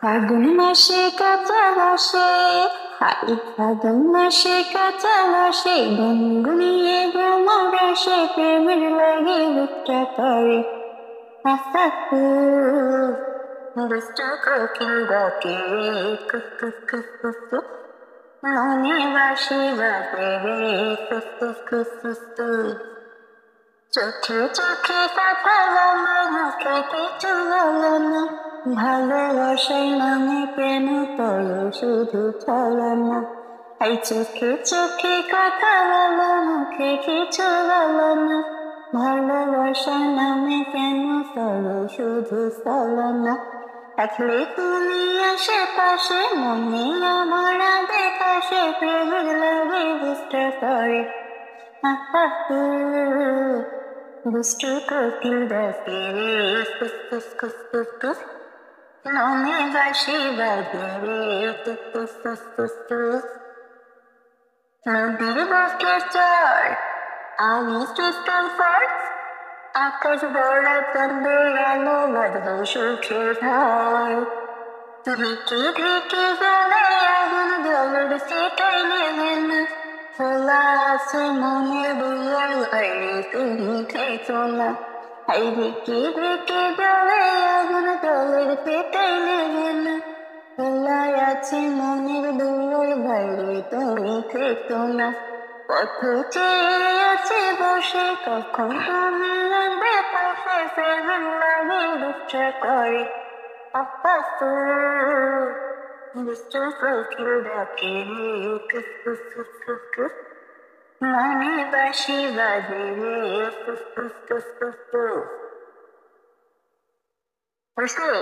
ফাগুন মাসে কাঁচা ঘাসে, হাই ফাগুন মাসে কাঁচা ঘাসে, গুনগুনিয়ে ভ্রমর আসে, প্রেমের লাগে বুকটা করে দুষ্ট কোকিল ডাকে cook cook cook cook cook, মনে বাসি বাজে রে cook cook cook cook cook. চোখে চোখে কথা বলো, মুখে কিছু বলো না, ভালোবাসার নামে প্রেম করো শুধু ছলনা। এই চোখে চোখে কথা বলো, মুখে কিছু বলো না, ভালোবাসার নামে প্রেম করো শুধু ছলনা। থাকলে তুমি আশেপাশে, মনে আমার বেকাশে, প্রেমের লাগে বুঝতে পারে দুষ্ট কোকিল ডাকে রে কুস কুস কুস কুস কুস, মনে বাঁশি বাজে রে কুস কুস কুস কুস কুস। নদীর বুকে চর আমি ক্রিস্টাল ফর্স, আকাশ ভরা চাঁদের আলো বাঁধবো সুখের ঘর। ঢেকে ঢেকে জ্বলে আগুন, জলের সেটাই নেবে না, খোলা আছে মনের দুয়ার, বাইরে তুমি থেকো না। এই ঢেকে ঢেকে জ্বলে আগুন, জলের সেটাই নেবে না, খোলা আছে মনের দুয়ার, বাইরে তুমি থেকো না। পথ চেয়ে আছে বসে, কখন তুমি আসবে পাশে, প্রেমের লাগে দুঃখে করে দুষ্ট কোকিল ডাকে রে কুস কুস কুস কুস কুস, মনে বাঁশি বাজে রে কুস কুস কুস কুস কুস। বুঝলি?